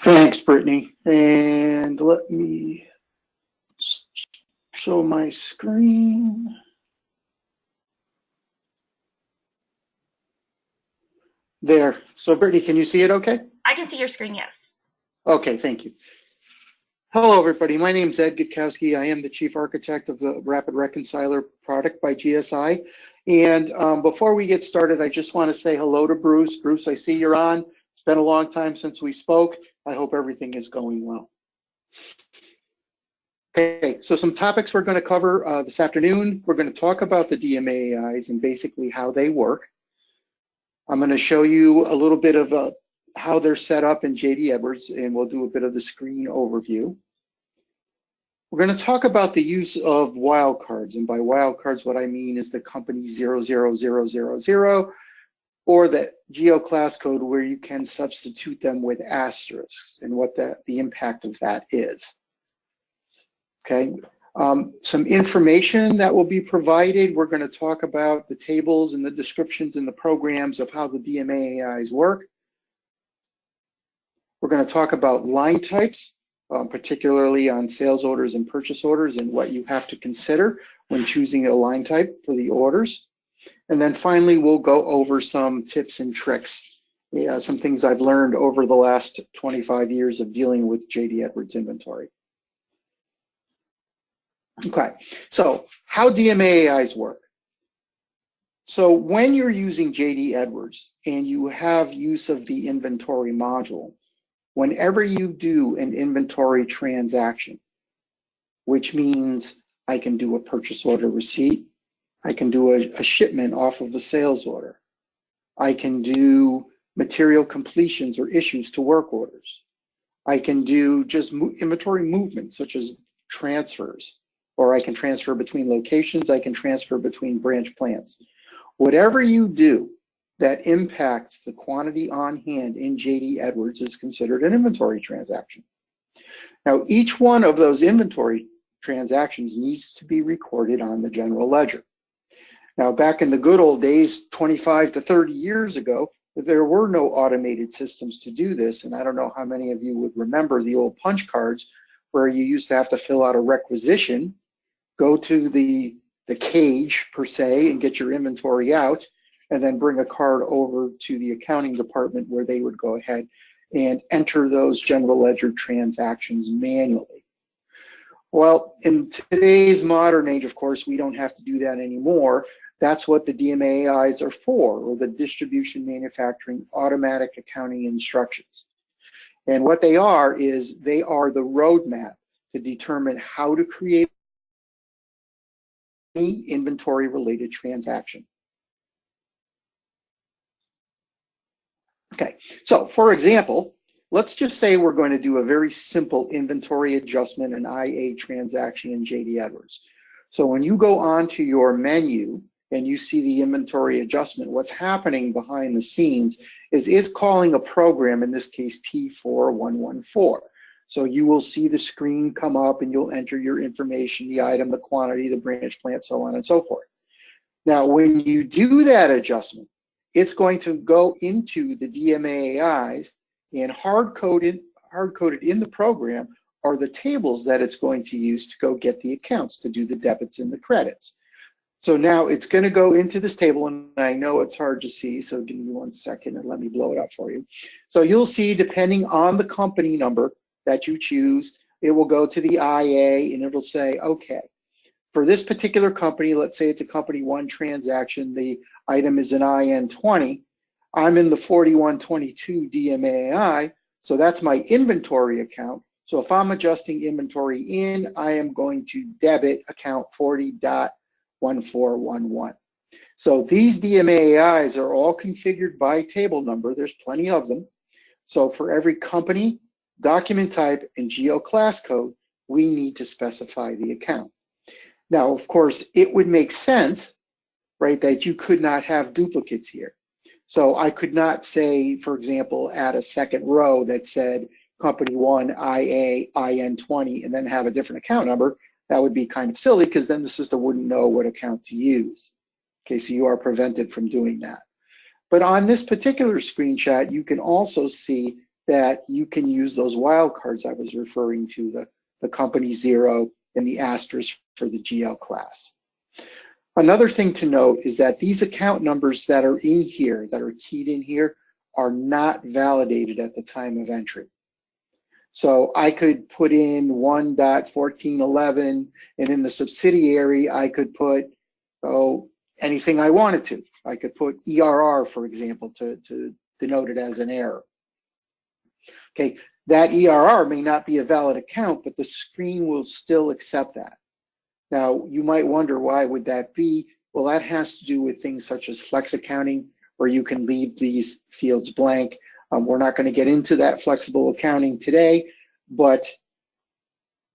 Thanks, Brittany. And let me show my screen. There. So, Brittany, can you see it okay? I can see your screen, yes. Okay, thank you. Hello, everybody. My name is Ed Gutkowski. I am the Chief Architect of the RapidReconciler product by GSI. And before we get started, I just want to say hello to Bruce. Bruce, I see you're on. It's been a long time since we spoke. I hope everything is going well. Okay, so some topics we're going to cover this afternoon. We're going to talk about the DMAAIs and basically how they work. I'm going to show you a little bit of how they're set up in JD Edwards, and we'll do a bit of the screen overview. We're going to talk about the use of wildcards, and by wildcards, what I mean is the company 00000 or the geo class code where you can substitute them with asterisks and what the impact of that is. Okay, some information that will be provided. We're going to talk about the tables and the descriptions and the programs of how the DMAAIs work. We're going to talk about line types, particularly on sales orders and purchase orders and what you have to consider when choosing a line type for the orders. And then finally, we'll go over some tips and tricks, some things I've learned over the last 25 years of dealing with JD Edwards inventory. Okay, so how DMAAIs work. So when you're using JD Edwards and you have use of the inventory module, whenever you do an inventory transaction, which means I can do a purchase order receipt, I can do a shipment off of a sales order, I can do material completions or issues to work orders, I can do just inventory movement such as transfers, or I can transfer between locations, I can transfer between branch plants. Whatever you do that impacts the quantity on hand in JD Edwards is considered an inventory transaction. Now, each one of those inventory transactions needs to be recorded on the general ledger. Now, back in the good old days, 25 to 30 years ago, there were no automated systems to do this, and I don't know how many of you would remember the old punch cards where you used to have to fill out a requisition, go to the cage per se and get your inventory out, and then bring a card over to the accounting department where they would go ahead and enter those general ledger transactions manually. Well, in today's modern age, of course, we don't have to do that anymore. That's what the DMAAIs are for, or the Distribution Manufacturing Automatic Accounting Instructions. And what they are is they are the roadmap to determine how to create any inventory related transaction. Okay, so for example, let's just say we're going to do a very simple inventory adjustment, an IA transaction in JD Edwards. So when you go onto your menu and you see the inventory adjustment, what's happening behind the scenes is it's calling a program, in this case P4114. So you will see the screen come up and you'll enter your information, the item, the quantity, the branch plant, so on and so forth. Now, when you do that adjustment, it's going to go into the DMAAIs, and hard-coded in the program are the tables that it's going to use to go get the accounts, to do the debits and the credits. So now it's going to go into this table, and I know it's hard to see, so give me 1 second and let me blow it up for you. So you'll see, depending on the company number that you choose, it will go to the IA and it'll say, okay, for this particular company, let's say it's a company 1 transaction, the item is an IN20, I'm in the 4122 DMAAI, so that's my inventory account. So if I'm adjusting inventory in, I am going to debit account 40.1411. So these DMAAIs are all configured by table number. There's plenty of them. So for every company, document type, and geo class code, we need to specify the account. Now, of course, it would make sense, right, that you could not have duplicates here. So I could not say, for example, add a second row that said company 1 IA IN20 and then have a different account number. That would be kind of silly because then the system wouldn't know what account to use. Okay, so you are prevented from doing that. But on this particular screenshot, you can also see that you can use those wildcards I was referring to, the company 0 and the asterisk for the GL class. Another thing to note is that these account numbers that are in here, that are keyed in here, are not validated at the time of entry. So I could put in 1.1411, and in the subsidiary, I could put anything I wanted to. I could put ERR, for example, to denote it as an error. Okay, that ERR may not be a valid account, but the screen will still accept that. Now, you might wonder, why would that be? Well, that has to do with things such as flex accounting, where you can leave these fields blank. We're not going to get into that flexible accounting today, but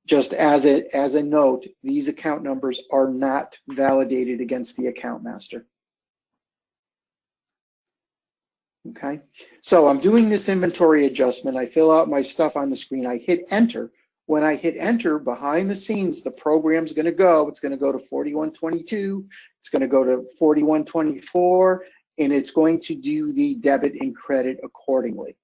just as a note, these account numbers are not validated against the account master. Okay, so I'm doing this inventory adjustment. I fill out my stuff on the screen. I hit enter. When I hit enter, behind the scenes, the program's going to go. It's going to go to 4122. It's going to go to 4124, and it's going to do the debit and credit accordingly.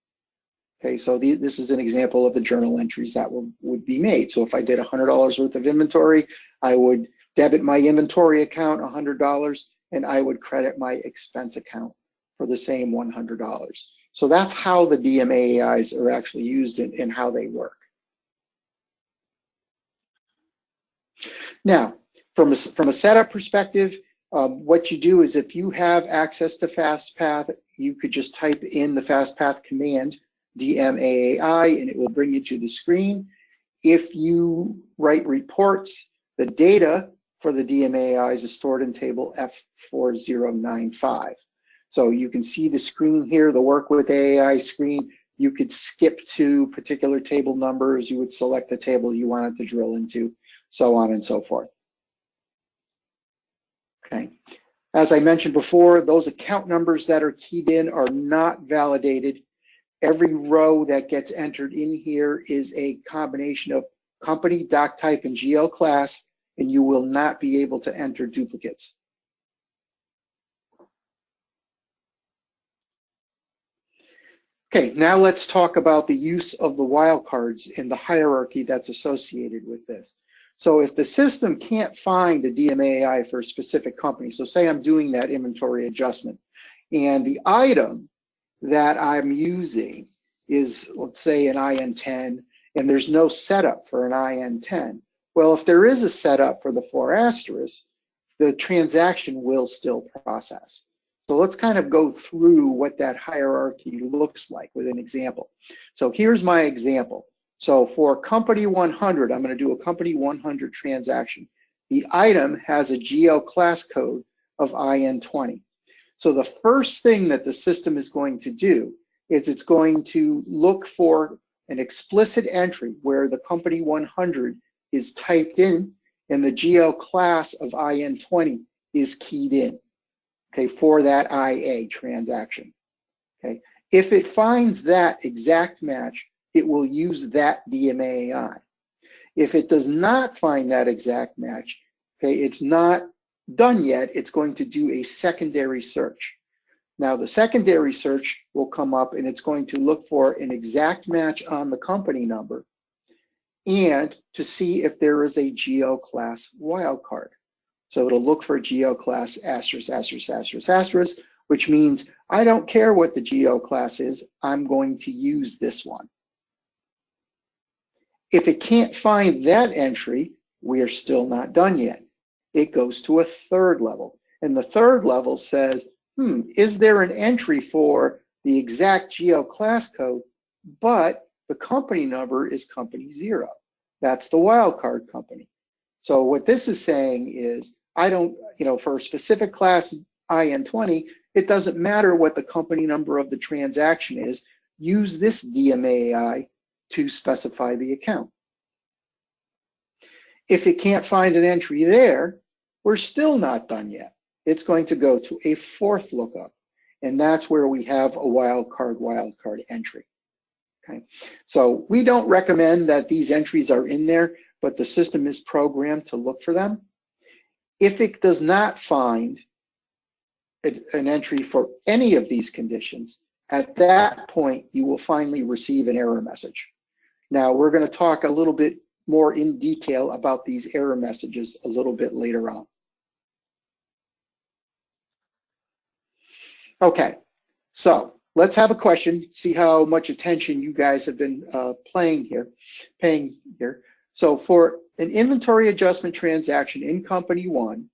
Okay, so this is an example of the journal entries that would be made. So if I did $100 worth of inventory, I would debit my inventory account $100, and I would credit my expense account for the same $100. So that's how the DMAAIs are actually used and how they work. Now, from a setup perspective, what you do is, if you have access to FastPath, you could just type in the FastPath command, DMAAI, and it will bring you to the screen. If you write reports, the data for the DMAAIs is stored in table F4095. So you can see the screen here, the work with AAI screen. You could skip to particular table numbers. You would select the table you wanted to drill into, so on and so forth. Okay. As I mentioned before, those account numbers that are keyed in are not validated. Every row that gets entered in here is a combination of company, doc type, and GL class, and you will not be able to enter duplicates. Okay, now let's talk about the use of the wildcards and the hierarchy that's associated with this. So if the system can't find a DMAAI for a specific company, so say I'm doing that inventory adjustment, and the item that I'm using is, let's say, an IN10, and there's no setup for an IN10. Well, if there is a setup for the 4 asterisks, the transaction will still process. So let's kind of go through what that hierarchy looks like with an example. So here's my example. So for company 100, I'm going to do a company 100 transaction. The item has a GL class code of IN20. So the first thing that the system is going to do is it's going to look for an explicit entry where the company 100 is typed in and the GL class of IN20 is keyed in, okay, for that IA transaction. Okay, if it finds that exact match, it will use that DMAAI. If it does not find that exact match, okay, it's not done yet, it's going to do a secondary search. Now the secondary search will come up and it's going to look for an exact match on the company number and to see if there is a GL class wildcard. So it'll look for GL class asterisk, asterisk, asterisk, asterisk, which means I don't care what the GL class is, I'm going to use this one. If it can't find that entry, we are still not done yet. It goes to a third level. And the third level says, is there an entry for the exact GL class code, but the company number is company 0. That's the wildcard company. So what this is saying is, I don't, for a specific class IN20, it doesn't matter what the company number of the transaction is. Use this DMAAI to specify the account. If it can't find an entry there, we're still not done yet. It's going to go to a fourth lookup, and that's where we have a wildcard entry. Okay, so we don't recommend that these entries are in there, but the system is programmed to look for them. If it does not find an entry for any of these conditions, At that point, you will finally receive an error message. Now, we're going to talk a little bit more in detail about these error messages a little bit later on. Okay, so let's have a question, see how much attention you guys have been paying here. So for an inventory adjustment transaction in company one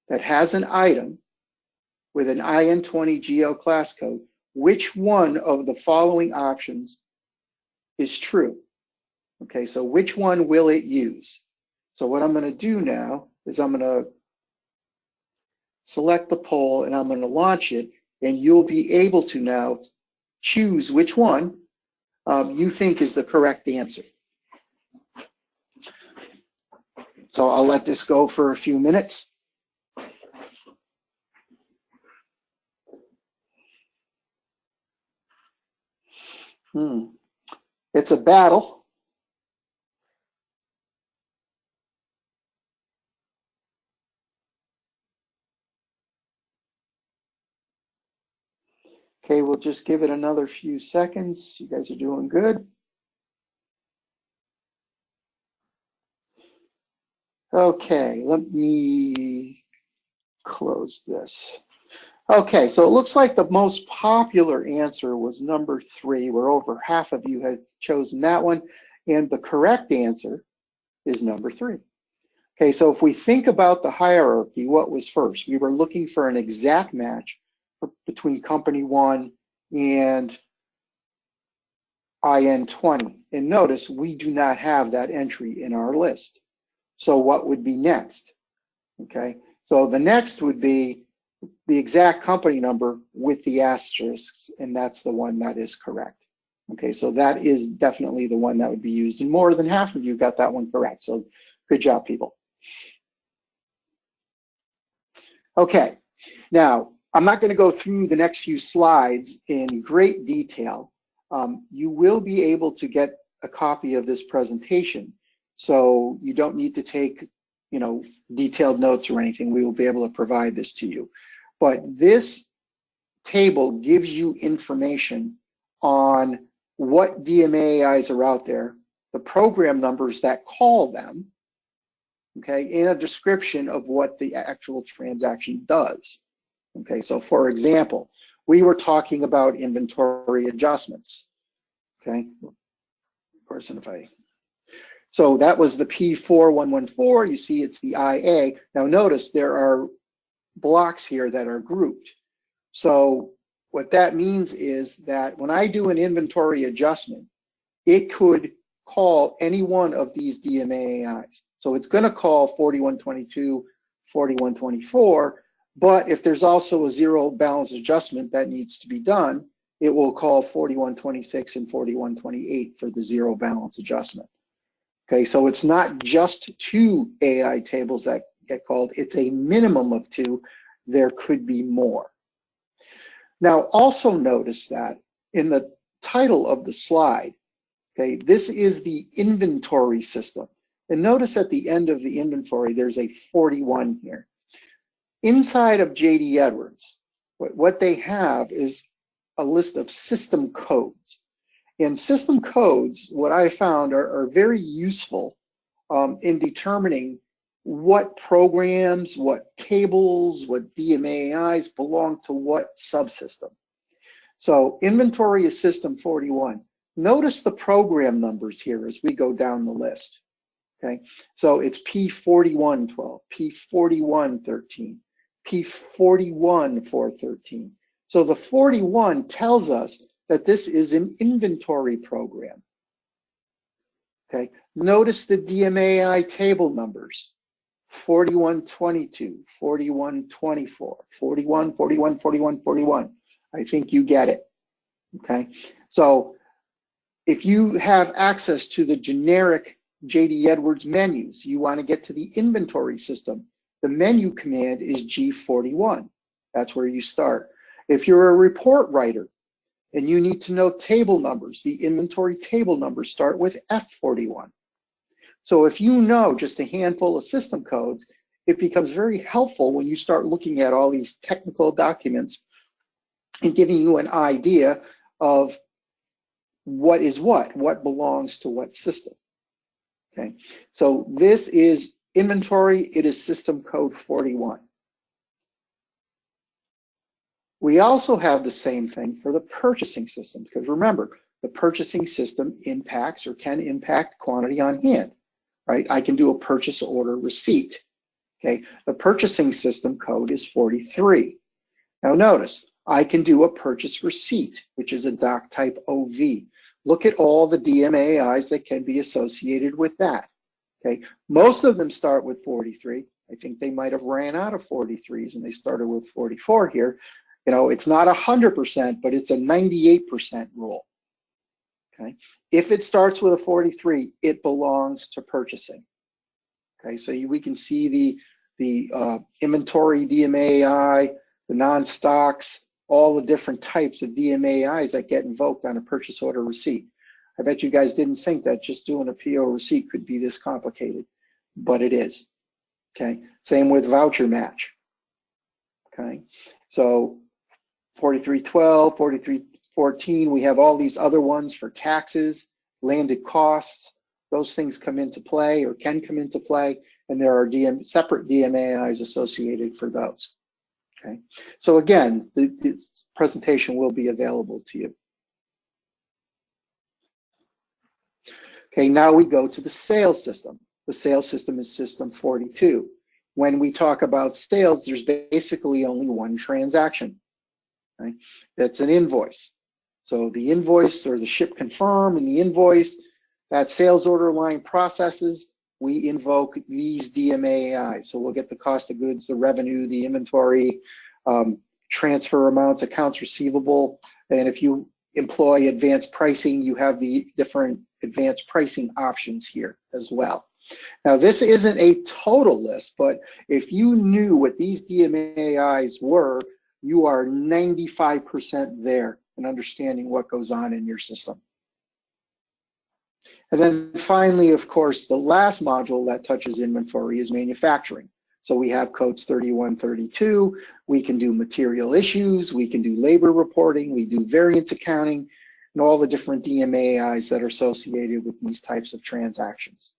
that has an item with an IN20 GL class code, which one of the following options is true? Okay, so which one will it use? So what I'm going to do now is I'm going to select the poll and I'm going to launch it, and you'll be able to now choose which one you think is the correct answer. So I'll let this go for a few minutes. It's a battle. Okay, we'll just give it another few seconds. You guys are doing good. Okay, let me close this. Okay, so it looks like the most popular answer was number 3, where over half of you had chosen that one, and the correct answer is number 3. Okay, so if we think about the hierarchy, what was first? We were looking for an exact match between company 1 and IN20. And notice we do not have that entry in our list. So what would be next? Okay, so the next would be the exact company number with the asterisks, and that's the one that is correct. Okay, so that is definitely the one that would be used, and more than half of you got that one correct. So good job, people. Okay, now I'm not going to go through the next few slides in great detail. You will be able to get a copy of this presentation, so you don't need to take, detailed notes or anything. We will be able to provide this to you. But this table gives you information on what DMAAIs are out there, the program numbers that call them, okay, in a description of what the actual transaction does. Okay, so for example, we were talking about inventory adjustments. Okay, so that was the P4114. You see it's the IA. Now notice there are blocks here that are grouped. So what that means is that when I do an inventory adjustment, it could call any one of these DMAAIs. So it's going to call 4122, 4124, but if there's also a zero balance adjustment that needs to be done, it will call 4126 and 4128 for the zero balance adjustment. Okay, so it's not just 2 AI tables that get called, it's a minimum of 2. There could be more. Now also notice that in the title of the slide, okay, this is the inventory system. And notice at the end of the inventory, there's a 41 here. Inside of JD Edwards, what they have is a list of system codes. And system codes, what I found, are very useful in determining what programs, what tables, what DMAAIs belong to what subsystem. So inventory is system 41. Notice the program numbers here as we go down the list. Okay, so it's P4112, P4113, P41413. So the 41 tells us that this is an inventory program. Okay, notice the DMAAI table numbers. 4122, 4124, 41, 41, 41, 41. I think you get it. Okay, so if you have access to the generic JD Edwards menus, you want to get to the inventory system, the menu command is G41. That's where you start. If you're a report writer and you need to know table numbers, the inventory table numbers start with F41. So if you know just a handful of system codes, it becomes very helpful when you start looking at all these technical documents and giving you an idea of what is what belongs to what system. Okay, so this is inventory, it is system code 41. We also have the same thing for the purchasing system, because remember, the purchasing system impacts or can impact quantity on hand, right? I can do a purchase order receipt. Okay, the purchasing system code is 43. Now notice, I can do a purchase receipt, which is a doc type OV. Look at all the DMAAIs that can be associated with that. Okay, most of them start with 43. I think they might have ran out of 43s and they started with 44 here. You know, it's not 100%, but it's a 98% rule. Okay, if it starts with a 43, it belongs to purchasing. Okay, so we can see the inventory DMAAI, the non-stocks, all the different types of DMAAIs that get invoked on a purchase order receipt. I bet you guys didn't think that just doing a PO receipt could be this complicated, but it is. Okay, same with voucher match. Okay, so 4312, 4314, we have all these other ones for taxes, landed costs. Those things come into play or can come into play, and there are separate DMAAIs associated for those. Okay, so again, this presentation will be available to you. Okay, now we go to the sales system. The sales system is system 42. When we talk about sales, there's basically only one transaction. Okay? That's an invoice. So the invoice or the ship confirm and the invoice, that sales order line processes, we invoke these DMAAI. So we'll get the cost of goods, the revenue, the inventory, transfer amounts, accounts receivable, and if you employ advanced pricing, you have the different advanced pricing options here as well. Now, this isn't a total list, but if you knew what these DMAAIs were, you are 95% there in understanding what goes on in your system. And then finally, of course, the last module that touches inventory is manufacturing. So we have codes 31, 32. We can do material issues. We can do labor reporting. We do variance accounting and all the different DMAAIs that are associated with these types of transactions.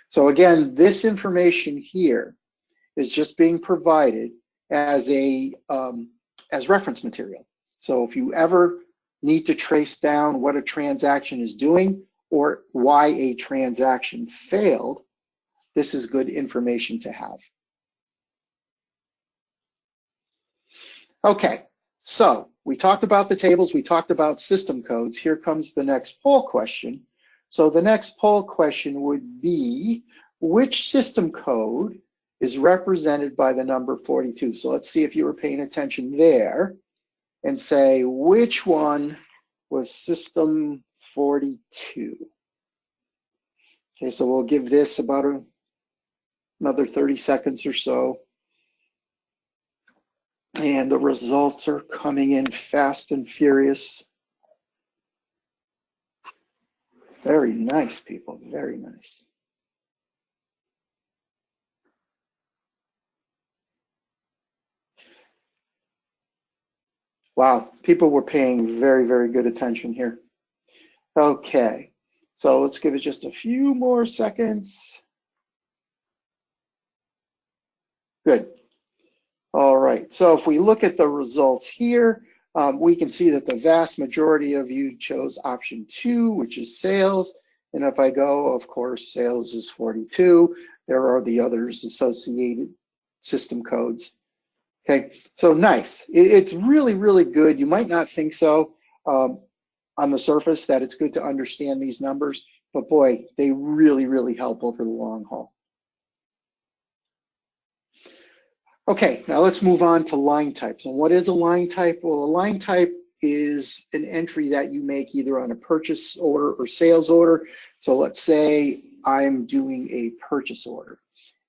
So again, this information here is just being provided as a as reference material. So if you ever need to trace down what a transaction is doing or why a transaction failed, this is good information to have. Okay, so we talked about the tables, we talked about system codes. Here comes the next poll question. So the next poll question would be, which system code is represented by the number 42? So let's see if you were paying attention there and say, which one was system 42? Okay, so we'll give this about another 30 seconds or so. And the results are coming in fast and furious. Very nice, people, very nice. Wow, people were paying very, very good attention here. Okay, so let's give it just a few more seconds. Good. All right, so if we look at the results here, we can see that the vast majority of you chose option 2, which is sales. And if I go, of course, sales is 42. There are the others associated system codes. Okay, so nice. It's really, really good. You might not think so on the surface that it's good to understand these numbers, but boy, they really, really help over the long haul. Okay, now let's move on to line types. And what is a line type? Well, a line type is an entry that you make either on a purchase order or sales order. So let's say I'm doing a purchase order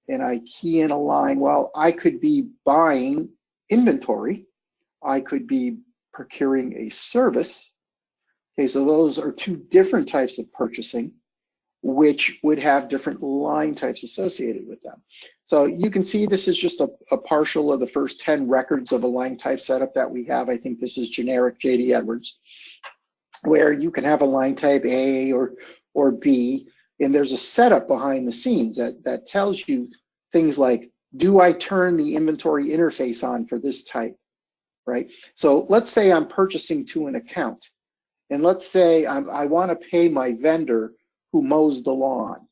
and I key in a line. Well, I could be buying inventory. I could be procuring a service. Okay, so those are two different types of purchasing, which would have different line types associated with them. So you can see this is just a partial of the first 10 records of a line type setup that we have. I think this is generic JD Edwards. where you can have a line type A or B, and there's a setup behind the scenes that tells you things like, do I turn the inventory interface on for this type, right? So let's say I'm purchasing to an account, and let's say I want to pay my vendor who mows the lawn.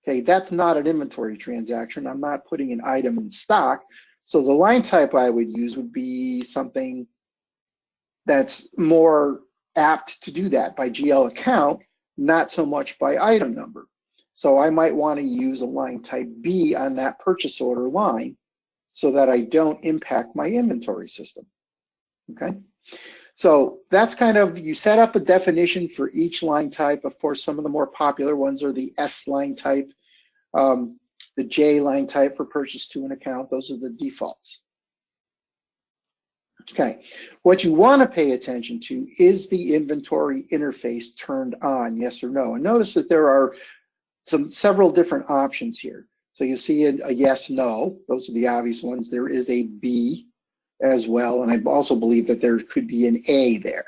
Okay, that's not an inventory transaction. I'm not putting an item in stock. So the line type I would use would be something that's more apt to do that by GL account, not so much by item number. So I might want to use a line type B on that purchase order line so that I don't impact my inventory system, okay? So that's kind of, you set up a definition for each line type. Of course, some of the more popular ones are the S line type, the J line type for purchase to an account. Those are the defaults. Okay, what you want to pay attention to is the inventory interface turned on, yes or no. And notice that there are several different options here. So you see a yes, no, those are the obvious ones. There is a B as well, and I also believe that there could be an A there,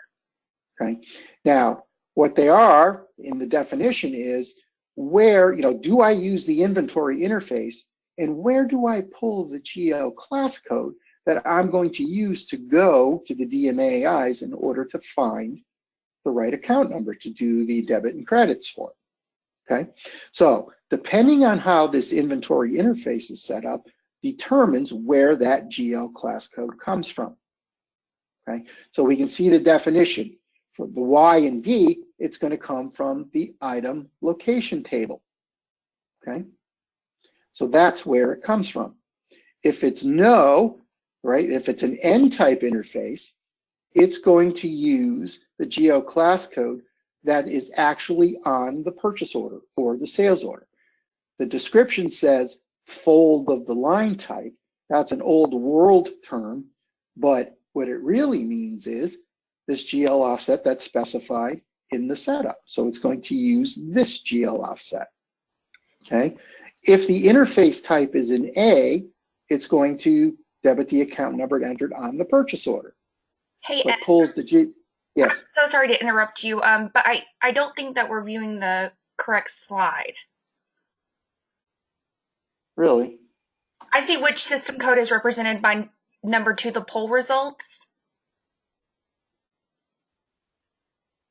okay? Now, what they are in the definition is where, do I use the inventory interface, and where do I pull the GL class code that I'm going to use to go to the DMAAIs in order to find the right account number to do the debit and credits for, okay? So depending on how this inventory interface is set up determines where that GL class code comes from, okay? So we can see the definition. For the Y and D, it's going to come from the item location table, okay? So that's where it comes from. If it's no, right, if it's an N type interface, it's going to use the GL class code that is actually on the purchase order or the sales order. The description says fold of the line type. That's an old world term, but what it really means is this GL offset that's specified in the setup. So it's going to use this GL offset, okay? If the interface type is an A, it's going to debit the account number entered on the purchase order. Hey, But pulls the G. Yes. I'm so sorry to interrupt you, but I don't think that we're viewing the correct slide. Really? I see which system code is represented by number 2, the poll results.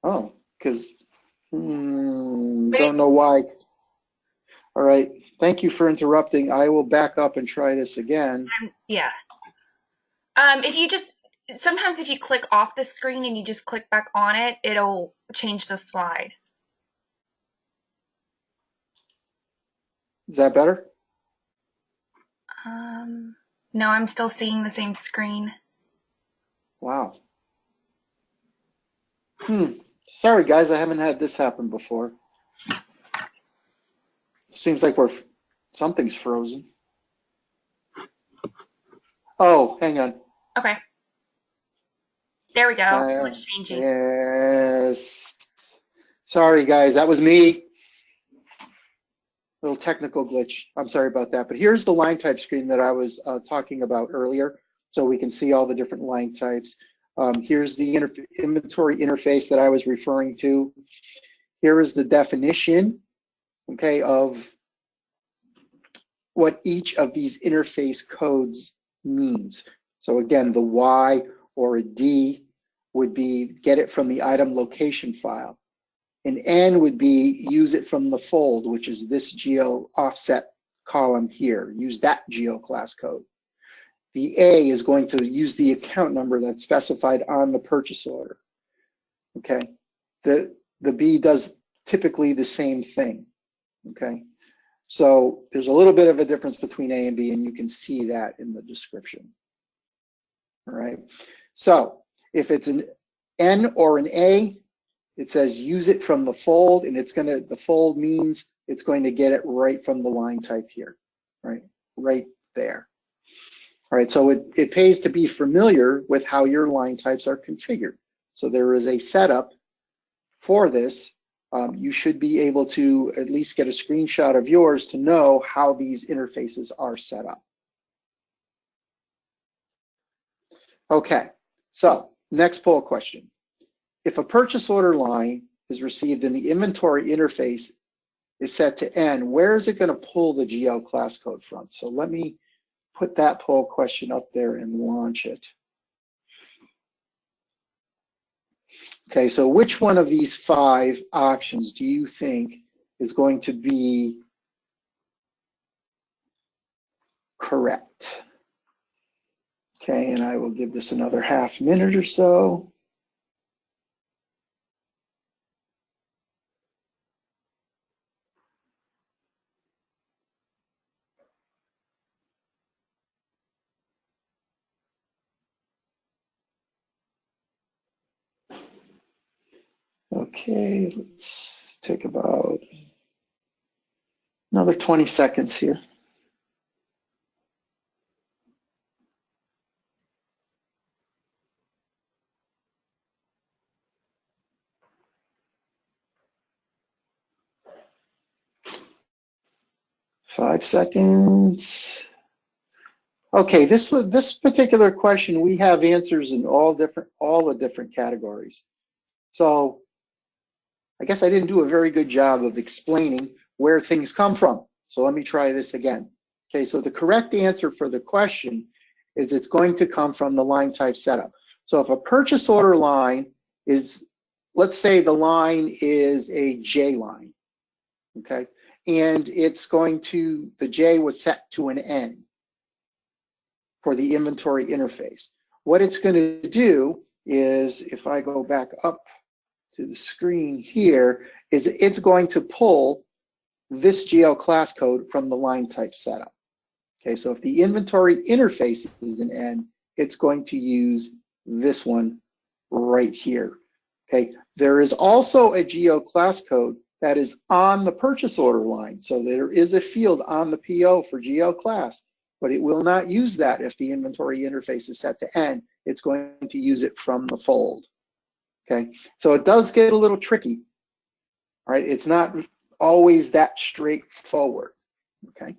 Oh, because don't know why. All right. Thank you for interrupting. I will back up and try this again. Yeah. If you just, sometimes if you click off the screen and you just click back on it, it'll change the slide. Is that better? No, I'm still seeing the same screen. Wow. Sorry, guys. I haven't had this happen before. Seems like something's frozen. Oh, hang on. Okay. There we go. It's changing. Yes. Sorry, guys. That was me. Little technical glitch. I'm sorry about that. But here's the line type screen that I was talking about earlier. So we can see all the different line types. Here's the inventory interface that I was referring to. Here is the definition, okay, of what each of these interface codes means. So again, the Y or a D would be get it from the item location file. An N would be use it from the fold, which is this GL offset column here. Use that GL class code. The A is going to use the account number that's specified on the purchase order. Okay. The B does typically the same thing. Okay. So there's a little bit of a difference between A and B, and you can see that in the description. All right. So if it's an N or an A, it says use it from the fold, and the fold means it's going to get it right from the line type here, right there. All right, so it pays to be familiar with how your line types are configured. So there is a setup for this. You should be able to at least get a screenshot of yours to know how these interfaces are set up. Okay, so next poll question. if a purchase order line is received and the inventory interface is set to N, where is it going to pull the GL class code from? So let me put that poll question up there and launch it. Okay, so which one of these 5 options do you think is going to be correct? Okay, and I will give this another half minute or so. Okay, let's take about another 20 seconds here. Five seconds. Okay, this particular question, we have answers in all the different categories. So I guess I didn't do a very good job of explaining where things come from. So let me try this again. Okay, so the correct answer for the question is it's going to come from the line type setup. So if a purchase order line is, let's say the line is a J line, okay, and it's going to, the J was set to an N for the inventory interface. What it's going to do is, if I go back up to the screen here, is it's going to pull this GL class code from the line type setup. Okay, so if the inventory interface is an N, it's going to use this one right here. Okay, there is also a GL class code that is on the purchase order line. So there is a field on the PO for GL class, but it will not use that if the inventory interface is set to N. It's going to use it from the fold. Okay, so it does get a little tricky. All right, it's not always that straightforward. Okay,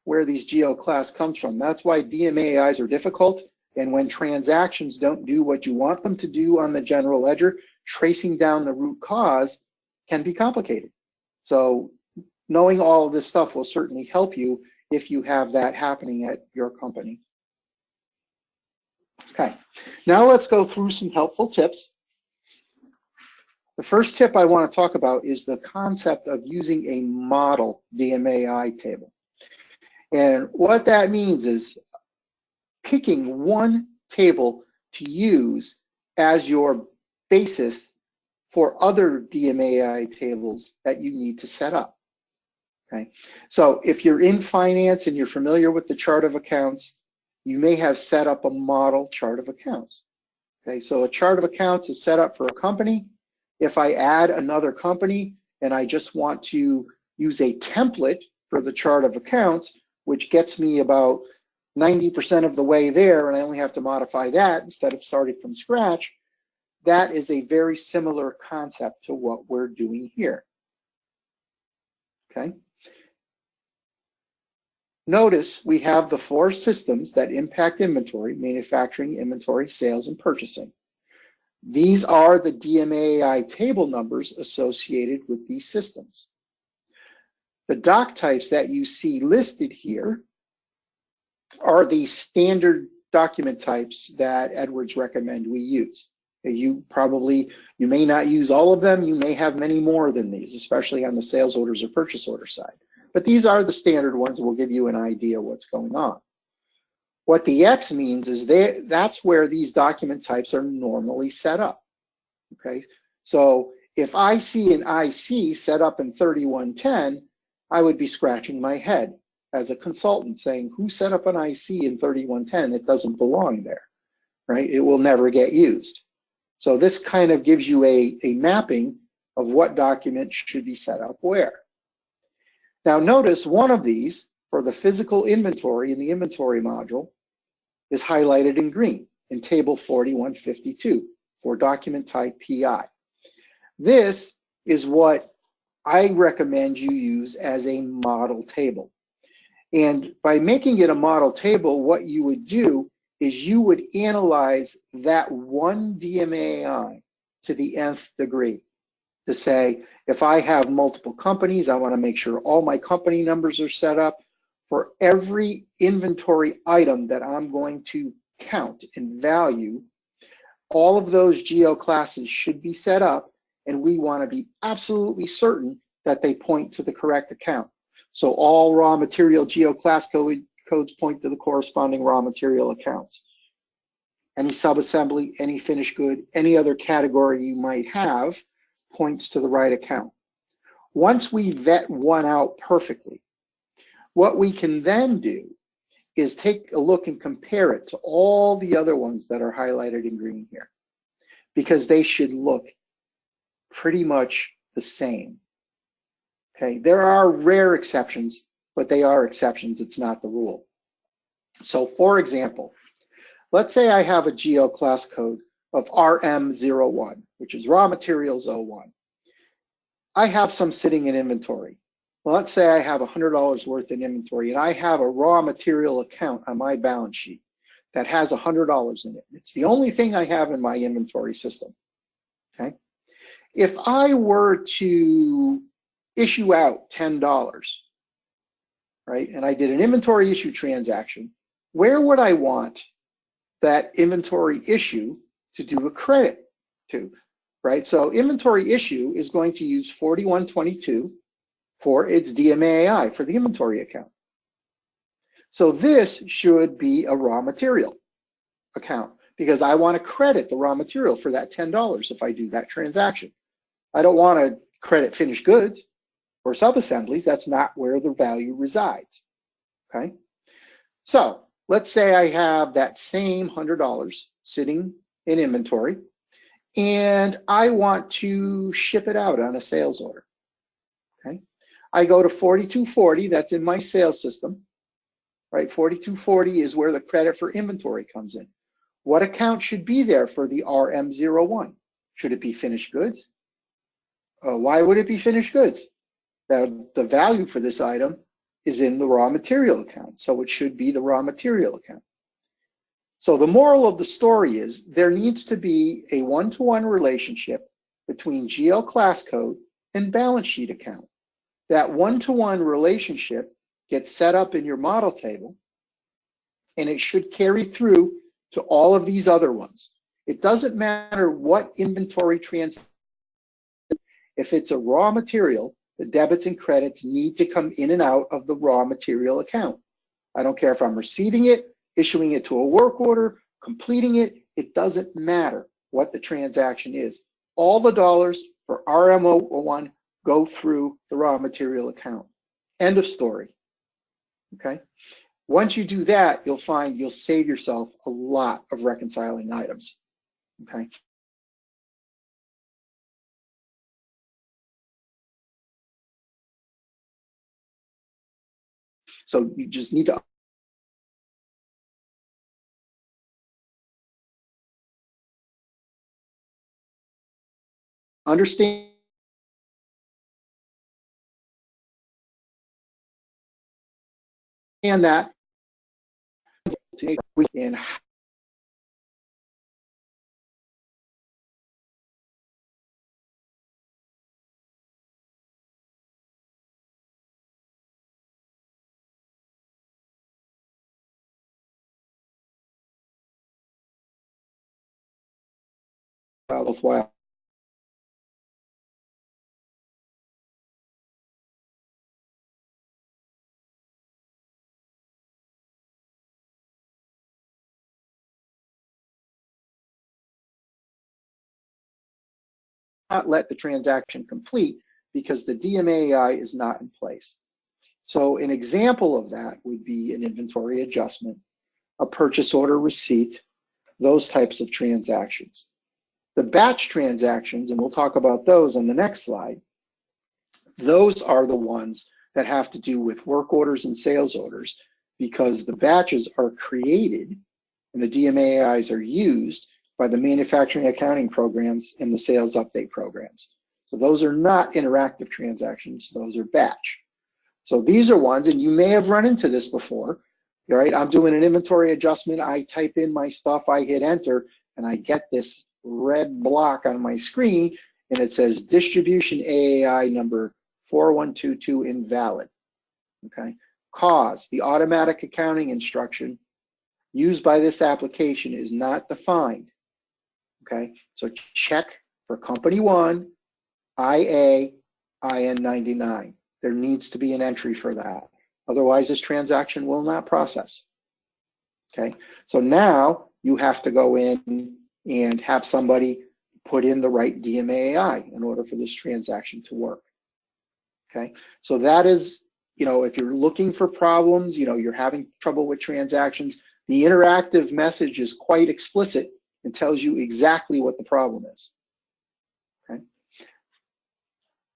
where these GL class comes from. That's why DMAAIs are difficult. And when transactions don't do what you want them to do on the general ledger, tracing down the root cause can be complicated. So knowing all of this stuff will certainly help you if you have that happening at your company. Okay, now let's go through some helpful tips. The first tip I want to talk about is the concept of using a model DMAAI table. And what that means is picking one table to use as your basis for other DMAAI tables that you need to set up. Okay, so if you're in finance and you're familiar with the chart of accounts, you may have set up a model chart of accounts. Okay, so a chart of accounts is set up for a company. If I add another company and I just want to use a template for the chart of accounts, which gets me about 90% of the way there, and I only have to modify that instead of starting from scratch, that is a very similar concept to what we're doing here. Okay. Notice we have the 4 systems that impact inventory: manufacturing, inventory, sales, and purchasing. These are the DMAAI table numbers associated with these systems. The doc types that you see listed here are the standard document types that Edwards recommend we use. You may not use all of them. You may have many more than these, especially on the sales orders or purchase order side. But these are the standard ones that will give you an idea what's going on. What the X means is that's where these document types are normally set up. Okay, so if I see an IC set up in 3110, I would be scratching my head as a consultant saying, who set up an IC in 3110? It doesn't belong there, right? It will never get used. So this kind of gives you a mapping of what document should be set up where. Now notice one of these for the physical inventory in the inventory module is highlighted in green in table 4152 for document type PI. This is what I recommend you use as a model table. And by making it a model table, what you would do is you would analyze that one DMAAI to the nth degree to say, if I have multiple companies, I want to make sure all my company numbers are set up. For every inventory item that I'm going to count and value, all of those geo classes should be set up, and we want to be absolutely certain that they point to the correct account. So all raw material geo class codes point to the corresponding raw material accounts. Any subassembly, any finished good, any other category you might have points to the right account. Once we vet one out perfectly, what we can then do is take a look and compare it to all the other ones that are highlighted in green here, because they should look pretty much the same. Okay, there are rare exceptions, but they are exceptions, it's not the rule. So for example, let's say I have a geo class code of RM01, which is raw materials 01. I have some sitting in inventory. Well, let's say I have $100 worth in inventory and I have a raw material account on my balance sheet that has $100 in it. It's the only thing I have in my inventory system, okay? If I were to issue out $10, right, and I did an inventory issue transaction, where would I want that inventory issue to do a credit to, right? So inventory issue is going to use 4122 for its DMAAI for the inventory account. So this should be a raw material account because I want to credit the raw material for that $10 if I do that transaction. I don't want to credit finished goods or subassemblies. That's not where the value resides, okay? So let's say I have that same $100 sitting in inventory and I want to ship it out on a sales order, okay? I go to 4240, that's in my sales system, right? 4240 is where the credit for inventory comes in. What account should be there for the RM01? Should it be finished goods? Why would it be finished goods? The value for this item is in the raw material account, so it should be the raw material account. So the moral of the story is there needs to be a one-to-one relationship between GL class code and balance sheet account. That one-to-one relationship gets set up in your model table, and it should carry through to all of these other ones. It doesn't matter what inventory transaction. If it's a raw material, the debits and credits need to come in and out of the raw material account. I don't care if I'm receiving it, issuing it to a work order, completing it, it doesn't matter what the transaction is. All the dollars for RM01 go through the raw material account. End of story, okay? Once you do that, you'll find you'll save yourself a lot of reconciling items, okay? So you just need to understand that and worthwhile. Not let the transaction complete because the DMAAI is not in place. So an example of that would be an inventory adjustment, a purchase order receipt, those types of transactions. The batch transactions, and we'll talk about those on the next slide, those are the ones that have to do with work orders and sales orders because the batches are created and the DMAAIs are used by the manufacturing accounting programs and the sales update programs. So those are not interactive transactions, those are batch. So these are ones, and you may have run into this before, right? I'm doing an inventory adjustment, I type in my stuff, I hit enter, and I get this red block on my screen, and it says distribution AAI number 4122 invalid. Okay. Cause, the automatic accounting instruction used by this application is not defined. Okay. So check for company 1, IA, IN 99. There needs to be an entry for that. Otherwise, this transaction will not process. Okay. So now you have to go in and have somebody put in the right DMAAI in order for this transaction to work. Okay. So that is, if you're looking for problems, you're having trouble with transactions, the interactive message is quite explicit and tells you exactly what the problem is. Okay.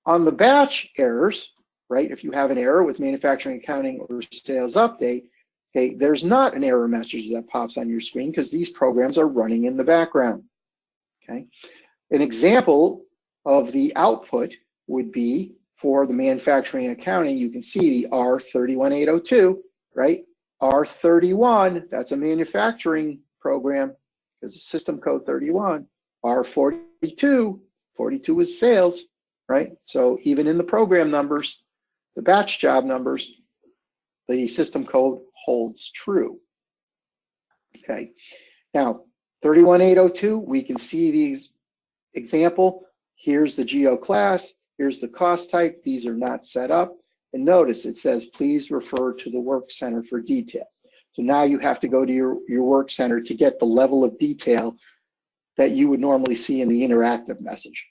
On the batch errors, right, if you have an error with manufacturing accounting or sales update, okay, there's not an error message that pops on your screen because these programs are running in the background. Okay. An example of the output would be for the manufacturing accounting, you can see the R31802, right? R31, that's a manufacturing program because it's system code 31. R42, 42 is sales, right? So even in the program numbers, the batch job numbers, the system code holds true. Okay. Now, 31802, we can see these example. Here's the geo class. Here's the cost type. These are not set up. And notice it says, please refer to the work center for details. So now you have to go to your work center to get the level of detail that you would normally see in the interactive message.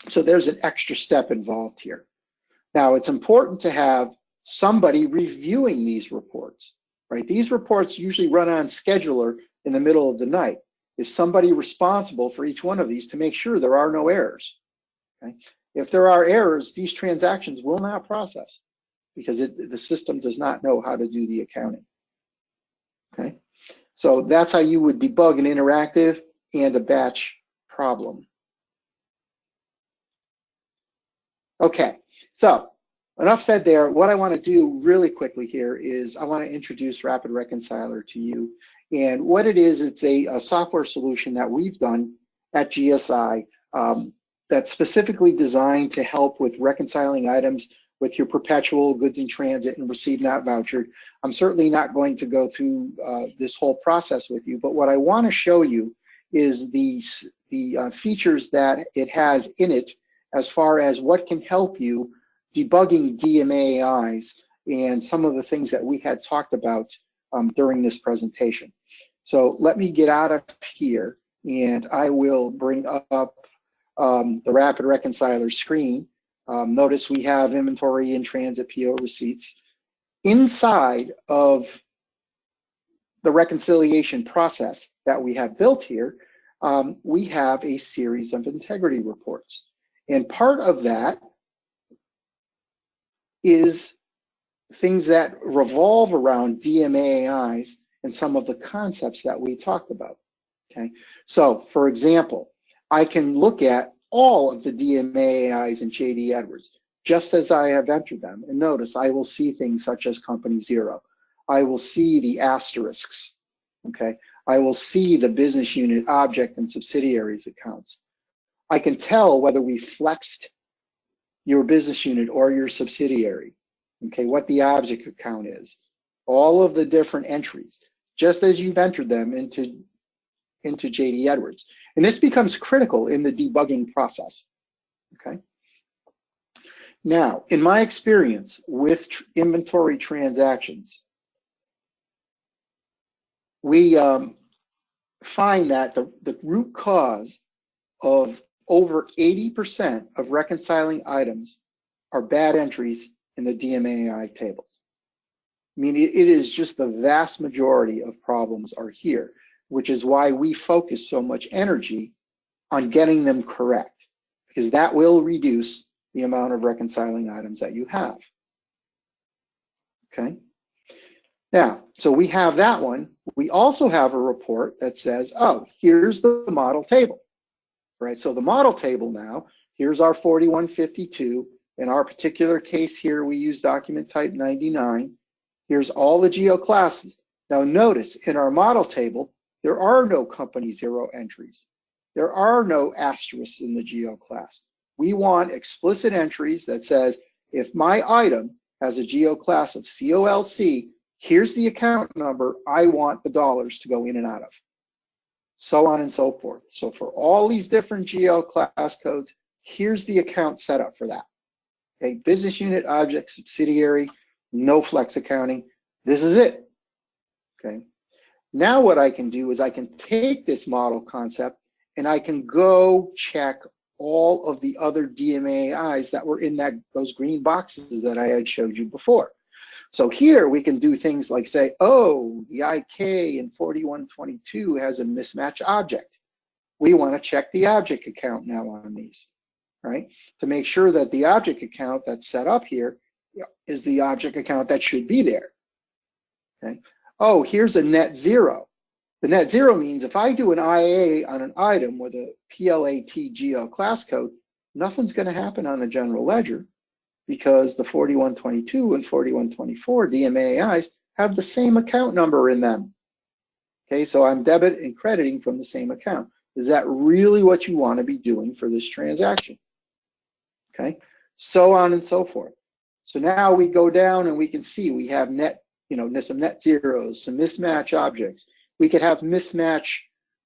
So there's an extra step involved here. Now it's important to have somebody reviewing these reports, right? These reports usually run on scheduler in the middle of the night. Is somebody responsible for each one of these to make sure there are no errors? Okay? If there are errors, these transactions will not process because the system does not know how to do the accounting. Okay, so that's how you would debug an interactive and a batch problem. Okay, so enough said there. What I want to do really quickly here is I want to introduce RapidReconciler to you. And what it is, it's a software solution that we've done at GSI that's specifically designed to help with reconciling items with your perpetual goods in transit and received not vouchered. I'm certainly not going to go through this whole process with you, but what I want to show you is the features that it has in it as far as what can help you debugging DMAAIs and some of the things that we had talked about during this presentation. So let me get out of here and I will bring up the RapidReconciler screen. Notice we have inventory in transit PO receipts. Inside of the reconciliation process that we have built here, we have a series of integrity reports. And part of that is things that revolve around DMAAIs and some of the concepts that we talked about. Okay, so for example, I can look at all of the DMAAIs in JD Edwards, just as I have entered them. And notice I will see things such as company 0. I will see the asterisks, okay? I will see the business unit object and subsidiaries accounts. I can tell whether we flexed your business unit or your subsidiary, okay, what the object account is, all of the different entries, just as you've entered them into JD Edwards. And this becomes critical in the debugging process, okay? Now, in my experience with inventory transactions, we find that the root cause of over 80% of reconciling items are bad entries in the DMAAI tables. I mean, it is just the vast majority of problems are here, which is why we focus so much energy on getting them correct, because that will reduce the amount of reconciling items that you have. Okay. Now, so we have that one. We also have a report that says, oh, here's the model table, right? So the model table now, here's our 4152. In our particular case here, we use document type 99. Here's all the geo classes. Now notice in our model table, there are no company 0 entries. There are no asterisks in the GL class. We want explicit entries that says, if my item has a GL class of COLC, here's the account number I want the dollars to go in and out of. So on and so forth. So for all these different GL class codes, here's the account setup for that. Okay, business unit, object, subsidiary, no flex accounting. This is it. Okay. Now what I can do is I can take this model concept and I can go check all of the other DMAAIs that were in those green boxes that I had showed you before. So here we can do things like say, oh, the IK in 4122 has a mismatch object. We want to check the object account now on these, right? To make sure that the object account that's set up here is the object account that should be there, okay? Oh, here's a net zero. The net zero means if I do an IA on an item with a PLAT-GL class code, nothing's going to happen on the general ledger because the 4122 and 4124 DMAAIs have the same account number in them. Okay, so I'm debit and crediting from the same account. Is that really what you want to be doing for this transaction? Okay, so on and so forth. So now we go down and we can see we have net, some net zeros, some mismatch objects. We could have mismatch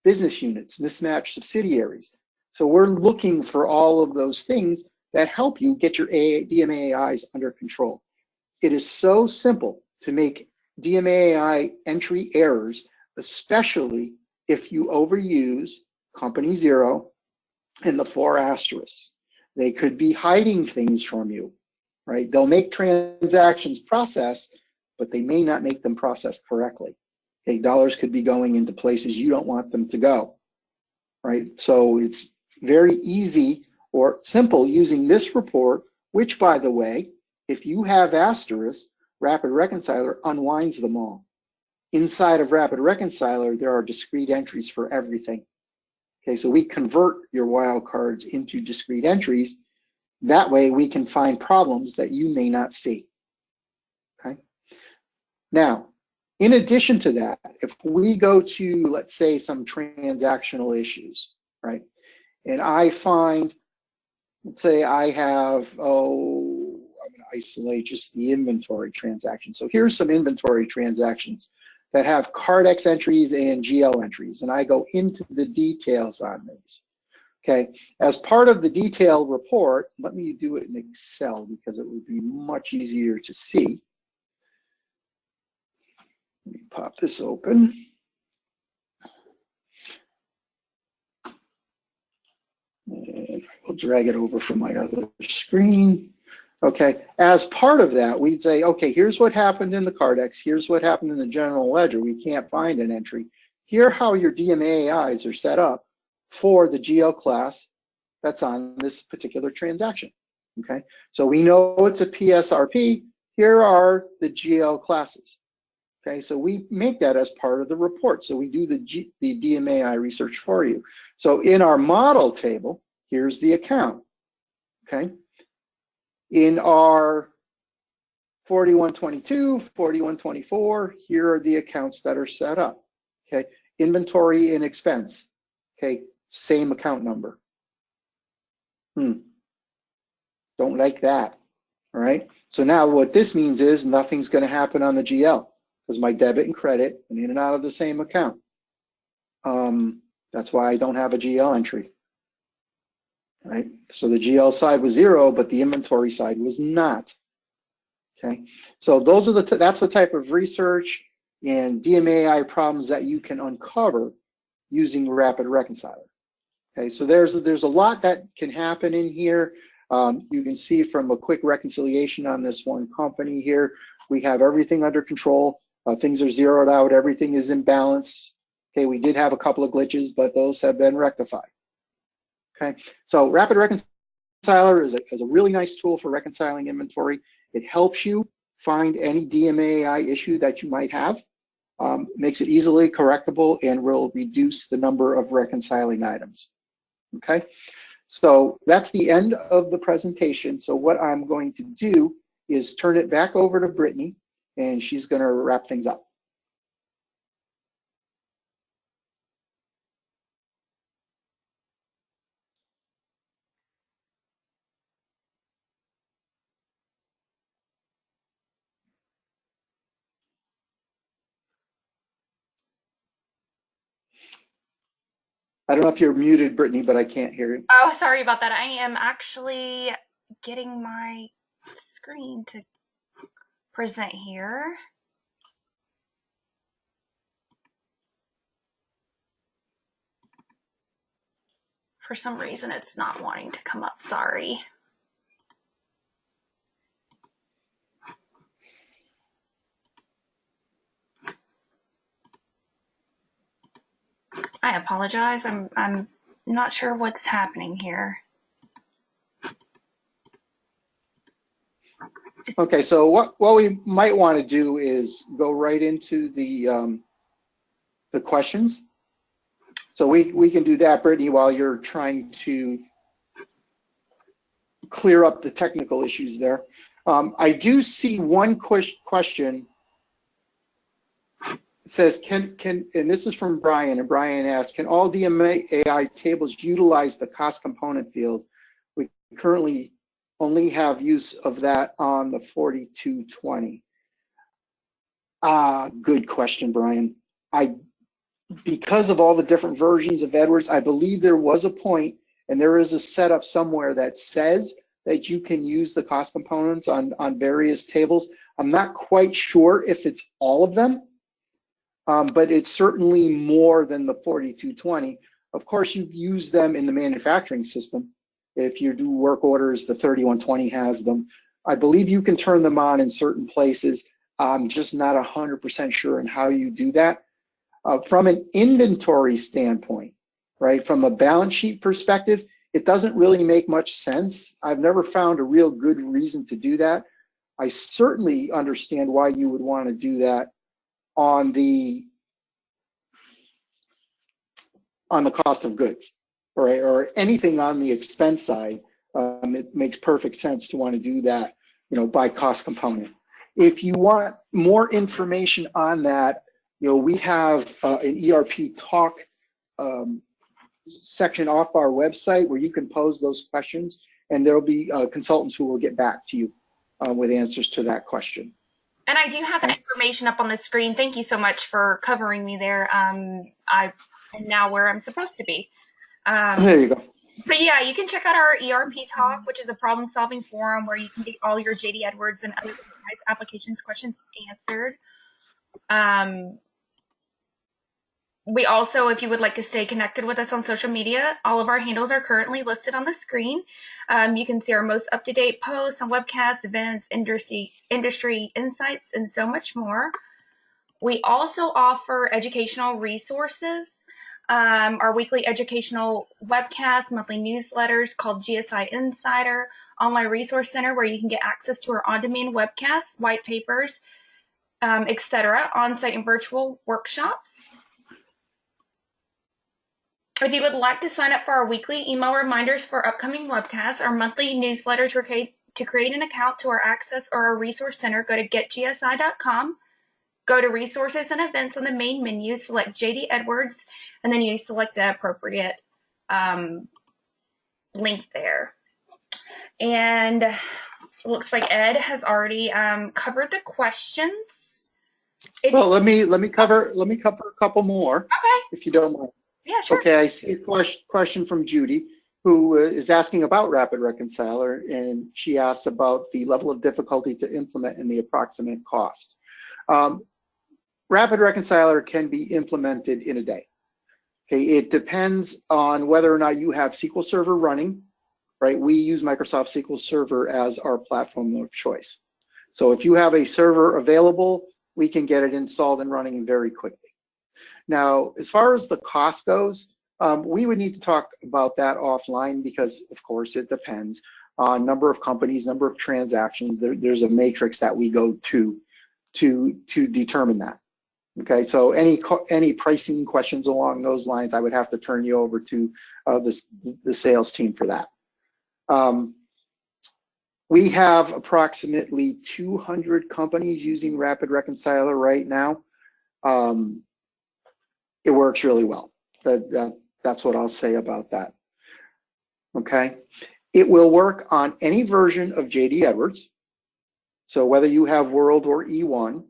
business units, mismatch subsidiaries. So we're looking for all of those things that help you get your DMAAIs under control. It is so simple to make DMAAI entry errors, especially if you overuse company zero and the 4 asterisks. They could be hiding things from you, right? They'll make transactions process, but they may not make them process correctly. Okay, dollars could be going into places you don't want them to go, right? So it's very easy or simple using this report, which, by the way, if you have asterisks, RapidReconciler unwinds them all. Inside of RapidReconciler, there are discrete entries for everything. Okay, so we convert your wildcards into discrete entries. That way we can find problems that you may not see. Okay. Now, in addition to that, if we go to, let's say, some transactional issues, right? And I find, let's say I have, I'm gonna isolate just the inventory transaction. So here's some inventory transactions that have CardX entries and GL entries, and I go into the details on these. Okay, as part of the detailed report, let me do it in Excel because it would be much easier to see. Let me pop this open. And I'll drag it over from my other screen. Okay, as part of that, we'd say, okay, here's what happened in the CardX, here's what happened in the general ledger. We can't find an entry. Here how your DMAAIs are set up for the GL class that's on this particular transaction. Okay, so we know it's a PSRP. Here are the GL classes. Okay, so we make that as part of the report. So we do the DMAAI research for you. So in our model table, here's the account. Okay. In our 4122, 4124, here are the accounts that are set up. Okay, inventory and expense. Okay, same account number. Don't like that. All right. So now what this means is nothing's going to happen on the GL because my debit and credit and in and out of the same account. That's why I don't have a GL entry. Right? So the GL side was 0, but the inventory side was not. Okay, so those are that's the type of research and DMAAI problems that you can uncover using RapidReconciler. Okay, so there's a lot that can happen in here. You can see from a quick reconciliation on this one company here, we have everything under control. Things are zeroed out. Everything is in balance. Okay, we did have a couple of glitches, but those have been rectified. Okay, so RapidReconciler is a really nice tool for reconciling inventory. It helps you find any DMAAI issue that you might have, makes it easily correctable, and will reduce the number of reconciling items. Okay, so that's the end of the presentation. So what I'm going to do is turn it back over to Brittany, and she's going to wrap things up. I don't know if you're muted, Brittany, but I can't hear you. Oh, sorry about that. I am actually getting my screen to present here. For some reason, it's not wanting to come up. Sorry. I apologize. I'm not sure what's happening here. Okay, so what we might want to do is go right into the questions. So we can do that, Brittany, while you're trying to clear up the technical issues there. I do see one question. It says, and this is from Brian, and Brian asks, can all DMAAI tables utilize the cost component field? We currently only have use of that on the 4220. Good question, Brian. Because of all the different versions of Edwards, I believe there was a point, and there is a setup somewhere that says that you can use the cost components on various tables. I'm not quite sure if it's all of them, but it's certainly more than the 4220. Of course, you use them in the manufacturing system. If you do work orders, the 3120 has them. I believe you can turn them on in certain places. I'm just not 100% sure on how you do that. From an inventory standpoint, right, from a balance sheet perspective, it doesn't really make much sense. I've never found a real good reason to do that. I certainly understand why you would want to do that on the cost of goods, right, or anything on the expense side. It makes perfect sense to want to do that, by cost component. If you want more information on that, we have an ERP talk section off our website where you can pose those questions, and there'll be consultants who will get back to you with answers to that question. And I do have that information up on the screen. Thank you so much for covering me there. I am now where I'm supposed to be. There you go. So yeah, you can check out our ERP talk, which is a problem-solving forum where you can get all your JD Edwards and other applications questions answered. We also, if you would like to stay connected with us on social media, all of our handles are currently listed on the screen. You can see our most up-to-date posts on webcasts, events, industry insights, and so much more. We also offer educational resources, our weekly educational webcasts, monthly newsletters called GSI Insider, online resource center where you can get access to our on-demand webcasts, white papers, etc., on-site and virtual workshops. If you would like to sign up for our weekly email reminders for upcoming webcasts, our monthly newsletter to create an account to our Access or our Resource Center, go to getgsi.com, go to Resources and Events on the main menu, select JD Edwards, and then you select the appropriate link there. And it looks like Ed has already covered the questions. Well, let me cover a couple more, okay, if you don't mind. Yeah, sure. Okay, I see a question from Judy, who is asking about RapidReconciler, and she asks about the level of difficulty to implement and the approximate cost. RapidReconciler can be implemented in a day. Okay, it depends on whether or not you have SQL Server running, right? We use Microsoft SQL Server as our platform of choice. So if you have a server available, we can get it installed and running very quickly. Now, as far as the cost goes, we would need to talk about that offline because, of course, it depends on number of companies, number of transactions. There's a matrix that we go to determine that. Okay, so any pricing questions along those lines, I would have to turn you over to the sales team for that. We have approximately 200 companies using RapidReconciler right now. It works really well. That's what I'll say about that. Okay, it will work on any version of JD Edwards. So whether you have World or E1,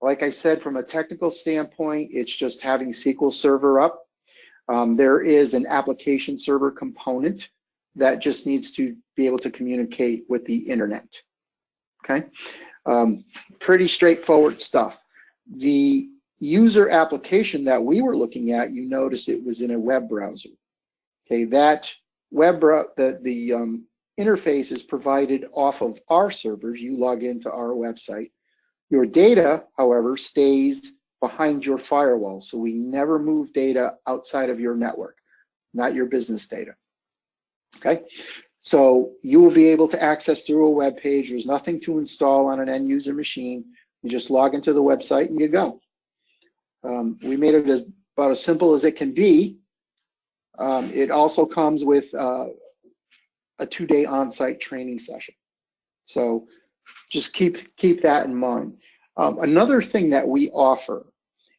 like I said, from a technical standpoint, it's just having SQL Server up. There is an application server component that just needs to be able to communicate with the internet. Okay, pretty straightforward stuff. The user application that we were looking at, you notice it was in a web browser. Okay, that the interface is provided off of our servers. You log into our website. Your data, however, stays behind your firewall, so we never move data outside of your network, not your business data. Okay, so you will be able to access through a web page. There's nothing to install on an end user machine. You just log into the website and you go. We made it about as simple as it can be. It also comes with a 2-day on-site training session. So just keep that in mind. Another thing that we offer,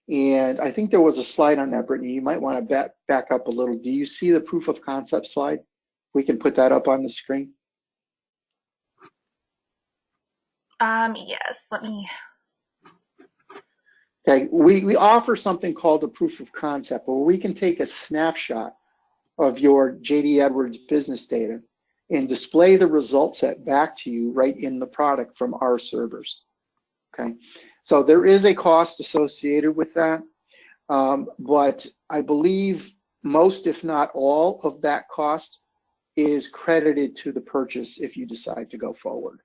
and I think there was a slide on that, Brittany, you might want to back up a little. Do you see the proof of concept slide? We can put that up on the screen. Yes, let me. Okay, we offer something called a proof of concept, where we can take a snapshot of your JD Edwards business data and display the result set back to you right in the product from our servers. Okay, so there is a cost associated with that, but I believe most, if not all, of that cost is credited to the purchase if you decide to go forward.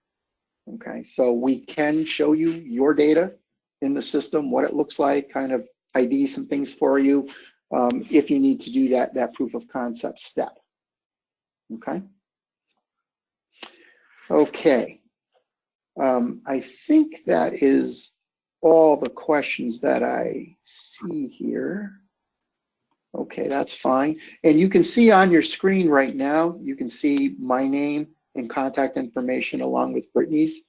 Okay, so we can show you your data in the system, what it looks like, kind of ID some things for you if you need to do that proof of concept step. Okay. Okay. I think that is all the questions that I see here. Okay, that's fine. And you can see on your screen right now, you can see my name and contact information along with Brittany's.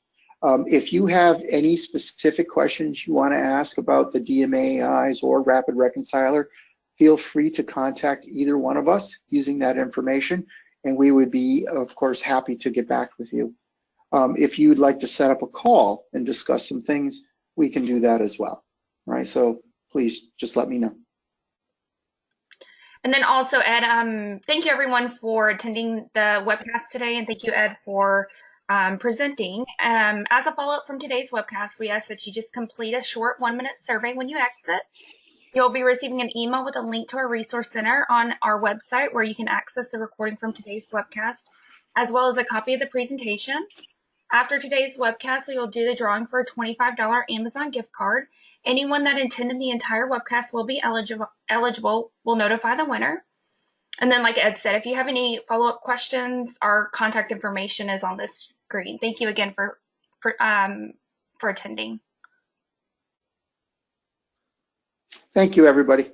If you have any specific questions you want to ask about the DMAAIs or RapidReconciler, feel free to contact either one of us using that information, and we would be, of course, happy to get back with you. If you'd like to set up a call and discuss some things, we can do that as well. All right, so please just let me know. And then also, Ed, thank you everyone for attending the webcast today, and thank you, Ed, for presenting. As a follow-up from today's webcast, we ask that you just complete a short 1-minute survey when you exit. You'll be receiving an email with a link to our resource center on our website where you can access the recording from today's webcast, as well as a copy of the presentation. After today's webcast, we will do the drawing for a $25 Amazon gift card. Anyone that attended the entire webcast will be eligible. We'll notify the winner. And then, like Ed said, if you have any follow-up questions, our contact information is on this screen. Thank you again for attending. Thank you, everybody.